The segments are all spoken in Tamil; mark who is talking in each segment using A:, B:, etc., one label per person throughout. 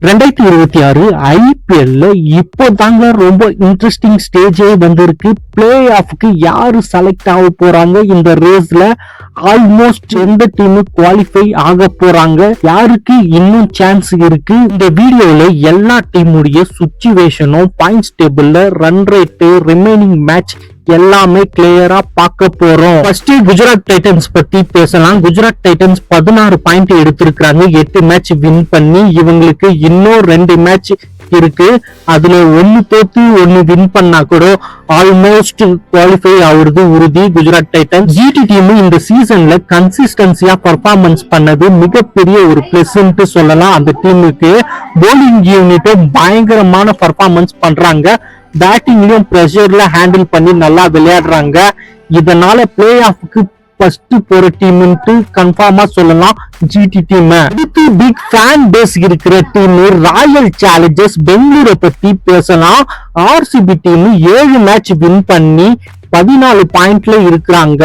A: 2026 ஐபிஎல்ல இப்போ தாங்க ரொம்ப இன்ட்ரெஸ்டிங் ஸ்டேஜே வந்திருக்கு. பிளே ஆஃப்க்கு யாரு செலக்ட் ஆக போறாங்க, இந்த ரேஸ்ல ஆல்மோஸ்ட் எந்த டீம் குவாலிஃபை ஆக போறாங்க, யாருக்கு இன்னும் சான்ஸ் இருக்கு, இந்த வீடியோல எல்லா டீமுடைய சுச்சுவேஷனும், பாயிண்ட்ஸ் டேபிள்ல ரன் ரேட், ரிமைனிங் மேட்ச் எல்லாமே கிளியரா பார்க்க போறோம். ஃபர்ஸ்ட் குஜராத் டைட்டன்ஸ் பத்தி பேசலாம். குஜராத் டைட்டன்ஸ் 16 பாயிண்ட் எடுத்திருக்காங்க. 8 மேட்ச் வின் பண்ணி இவங்களுக்கு இன்னும் 2 மேட்ச் இருக்கு. அதுல 1 தோத்து 1 வின் பண்ணா கூட ஆல்மோஸ்ட் குவாலிஃபை ஆகுறது உறுதி. குஜராத் டைட்டன்ஸ் ஜிடி டீம் இந்த சீசன்ல கன்சிஸ்டன்சியா பர்ஃபார்மன்ஸ் பண்ணது மிகப்பெரிய ஒரு பிளஸ்ன்னு சொல்லலாம். அந்த டீமுக்கு போலிங் யூனிட்டும் பயங்கரமான பர்ஃபார்மன்ஸ் பண்றாங்க. பேட்டிங்லயும் பிரஷர்ல ஹேண்டில் பண்ணி நல்லா விளையாடுறாங்க. இதனால பிளே ஆஃப்க்கு ஃபர்ஸ்ட் போற டீம் கன்ஃபார்மா சொல்லலாம் ஜிடி டீம். அடுத்து பிக் ஃபேன் பேஸ் இருக்கிற டீம் ராயல் சேலஞ்சர்ஸ் பெங்களூரை பத்தி பேசலாம். ஆர்சிபி டீம் 7 மேட்ச் வின் பண்ணி 14 பாயிண்ட்ல இருக்கிறாங்க.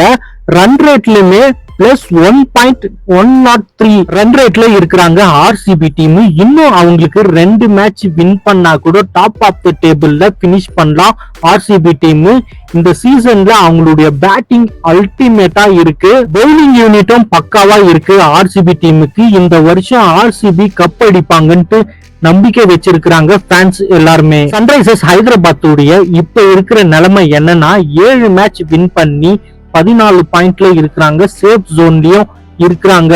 A: ரன் ரேட்லயுமே +1.103 ரன் ரேட்ல இருக்கிறாங்க ஆர்சிபி டீம். இன்னும் அவங்களுக்கு 2 மேட்ச் வின் பண்ணா கூட டாப் ஆஃப் த டேபிள்ல பினிஷ் பண்ணலாம் ஆர்சிபி டீம். இந்த சீசன்ல அவங்களுடைய பேட்டிங் அல்டிமேட்டா இருக்கு. பவுலிங் யூனிட்டும் பக்காவா இருக்கு ஆர்சிபி டீமுக்கு. இந்த வருஷம் ஆர்சிபி கப் அடிப்பாங்கன்ட்டு நம்பிக்கை வச்சிருக்கிறாங்க ஃபேன்ஸ் எல்லாருமே. சன்ரைசர்ஸ் ஹைதராபாத்துடைய இப்ப இருக்கிற நிலைமை என்னன்னா, 7 மேட்ச் வின் பண்ணி 14 பாயிண்ட்ல இருக்கிறாங்க. சேஃப் ஜோன்லயும் இருக்கிறாங்க.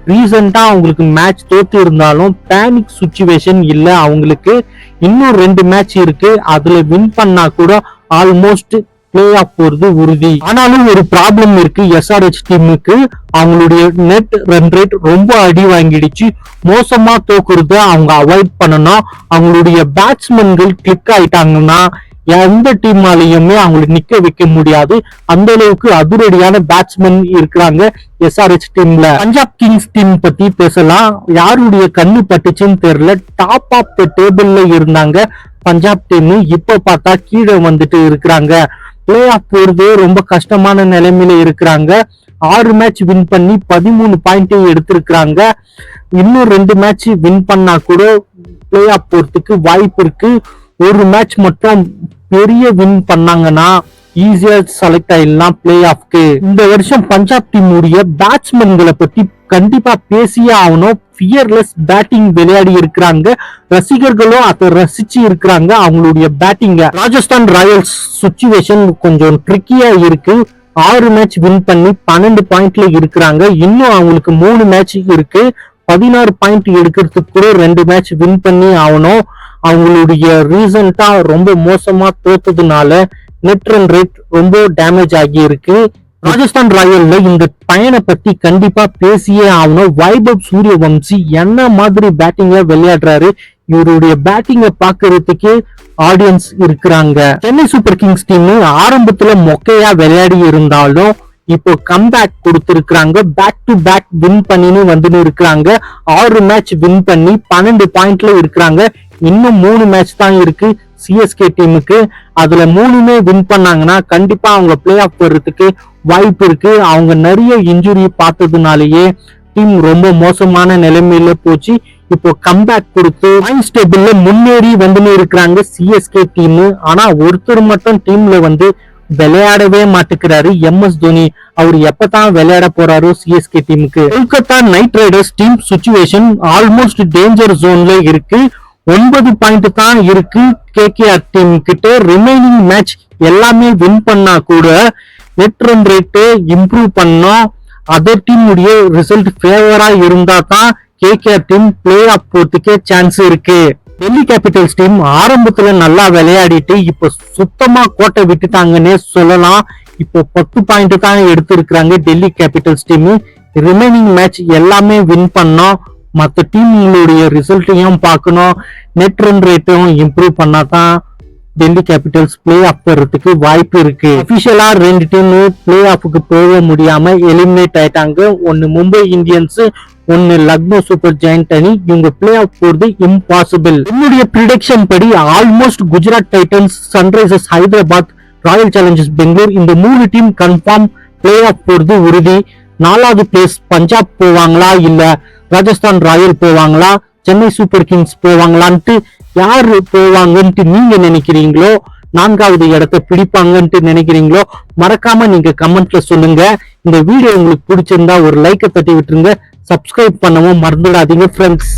A: ரீசெண்டா அவங்களுக்கு மேட்ச் தோத்து இருந்தாலும் பேனிக் சிச்சுவேஷன் இல்ல அவங்களுக்கு. இன்னும் 2 மேட்ச் இருக்கு. அதுல வின் பண்ணா கூட ஆல்மோஸ்ட் பிளே ஆஃப் போறது உறுதி. ஆனாலும் ஒரு ப்ராப்ளம் இருக்கு எஸ்ஆர்ஹெச் டீமுக்கு. அவங்களுடைய நெட் ரன் ரேட் ரொம்ப அடி வாங்கிடுச்சு. மோசமா தோக்குறத அவங்க அவாய்ட் பண்ணணும். அவங்களுடைய பேட்ஸ்மேன்கள் கிளிக் ஆயிட்டாங்கன்னா எந்த டீமாலையுமே அவங்களுக்கு நிக்க வைக்க முடியாது. அந்த அளவுக்கு அதிரடியான பேட்ஸ்மேன் இருக்கிறாங்க எஸ்ஆர்ஹெச் டீம்ல. பஞ்சாப் கிங்ஸ் டீம் பத்தி பேசலாம். யாருடைய கண்ணு பட்டுச்சுன்னு தெரியல. டாப் ஆஃப் த டேபிள்ல இருந்தாங்க பஞ்சாப் டீம். இப்ப பார்த்தா கீழே வந்துட்டு இருக்கிறாங்க. பிளே ஆஃப் போறது ரொம்ப கஷ்டமான நிலைமையில இருக்கிறாங்க. 6 மேட்ச் வின் பண்ணி 13 பாயிண்ட் எடுத்திருக்கிறாங்க. இன்னும் 2 மேட்ச் வின் பண்ணா கூட பிளே ஆஃப் போறதுக்கு வாய்ப்பு இருக்கு. ஒரு மேட்ச் மட்டும் பெரிய வின் பண்ணாங்கன்னா ஈஸியா செலக்ட் ஆயிடலாம் பிளே ஆஃப்க்கு. இந்த வருஷம் பஞ்சாப் டீம் உடைய பேட்ஸ்மேன்களை பத்தி கண்டிப்பா பேசியே ஆகணும். ஃபியர்லெஸ் பேட்டிங் விளையாடி இருக்கிறாங்க. ரசிகர்களும் அதை ரசிச்சு இருக்கிறாங்க அவங்களுடைய பேட்டிங்க. ராஜஸ்தான் ராயல்ஸ் சுச்சுவேஷன் கொஞ்சம் ட்ரிக்கியா இருக்கு. 6 மேட்ச் வின் பண்ணி 12 பாயிண்ட்ல இருக்கிறாங்க. இன்னும் அவங்களுக்கு 3 மேட்ச் இருக்கு. 16 பாயிண்ட் எடுக்கிறதுக்கு கூட 2 மேட்ச் வின் பண்ணி ஆகணும். அவங்களுடைய ரீசன்ட்டா ரொம்ப மோசமா தோத்ததுனால நெட் ரன் ரேட் ரொம்ப டேமேஜ் ஆகி இருக்கு. ராஜஸ்தான் ராயல்ல இந்த பையனை பத்தி கண்டிப்பா பேசியே ஆகணும். வைபவ் சூரியவம்சி என்ன மாதிரி பேட்டிங்க விளையாடுறாரு. இவருடைய பேட்டிங்க பாக்குறதுக்கு ஆடியன்ஸ் இருக்கிறாங்க. சென்னை சூப்பர் கிங்ஸ் டீம் ஆரம்பத்துல மொக்கையா விளையாடி இருந்தாலும் இப்போ கம்பேக் கொடுத்திருக்கிறாங்க. பேக் டு பேக் வின் பண்ணின்னு வந்து இருக்கிறாங்க. 6 மேட்ச் வின் பண்ணி 12 பாயிண்ட்ல இருக்கிறாங்க. இன்னும் 3 மேட்ச் தான் இருக்கு சிஎஸ்கே டீமுக்கு. அதுல 3மே வின் பண்ணாங்கன்னா கண்டிப்பா அவங்க பிளே ஆஃப் போறதுக்கு வாய்ப்பு இருக்கு. அவங்க நிறைய இன்ஜுரி பார்த்ததுனாலேயே டீம் ரொம்ப மோசமான நிலைமையில போச்சு. இப்போ கம்பேக் கொடுத்து பாயிண்ட்ஸ் டேபிள்ல முன்னேறி வந்து இருக்கிறாங்க சிஎஸ்கே டீம். ஆனா ஒருத்தர் மட்டும் டீம்ல வந்து விளையாடவே மாட்டுக்கிறாரு, எம்எஸ் தோனி. அவர் எப்பதான் விளையாட போறாரோ சிஎஸ்கே டீமுக்கு. Kolkata Knight Riders team situation almost danger ஜோன்ல இருக்கு. 9 பாயிண்ட் தான் இருக்கு கேகேஆர் டீம் கிட்ட. ரிமைனிங் மேட்ச் எல்லாமே வின் பண்ணா கூட நெட் ரன் ரேட் இம்ப்ரூவ் பண்ணோம். அதர் டீம் உடைய ரிசல்ட் ஃபேவரா இருந்தா தான் கேகேஆர் டீம் பிளே ஆஃப் போறதுக்கே சான்ஸ் இருக்கு. டெல்லி கேபிட்டல்ஸ் டீம் ஆரம்பத்துல நல்லா விளையாடிட்டு இப்ப சுத்தமா கோட்டை விட்டுட்டாங்கன்னே சொல்லலாம். இப்போ 10 பாயிண்ட் தான் எடுத்திருக்கிறாங்க Delhi Capitals team. Remaining match எல்லாமே வின் பண்ணோம். மற்ற டீம்களுடைய ரிசல்ட்டையும் பார்க்கணும். நெட் ரன் ரேட்டும் இம்ப்ரூவ் பண்ணாதான் டெல்லி கேபிட்டல்ஸ் பிளே ஆஃப் போறதுக்கு வாய்ப்பு இருக்கு. அபிஷியலா 2 டீம் பிளே ஆஃப்க்கு போக முடியாம எலிமினேட் ஆயிட்டாங்க. ஒன்னு மும்பை இந்தியன்ஸ், ஒன்னு லக்னோ சூப்பர் ஜெயண்ட் அணி. இவங்க பிளே ஆஃப் போறது இம்பாசிபிள். என்னுடைய ப்ரிடிக்ஷன் படி almost Gujarat Titans, Sunrisers Hyderabad, Royal Challengers Bangalore இந்த 3 டீம் கன்ஃபார்ம் பிளே ஆஃப் போறது உறுதி. 4வது பிளேஸ் பஞ்சாப் போவாங்களா இல்ல ராஜஸ்தான் ராயல் போவாங்களா சென்னை சூப்பர் கிங்ஸ் போவாங்களான்ட்டு, யாரு போவாங்கன்ட்டு நீங்க நினைக்கிறீங்களோ, 4வது இடத்தை பிடிப்பாங்கன்ட்டு நினைக்கிறீங்களோ மறக்காம நீங்க கமெண்ட்ல சொல்லுங்க. இந்த வீடியோ உங்களுக்கு பிடிச்சிருந்தா ஒரு லைக்கை தட்டி விட்டுருங்க. சப்ஸ்கிரைப் பண்ணவும் மறந்துடாதீங்க ஃப்ரெண்ட்ஸ்.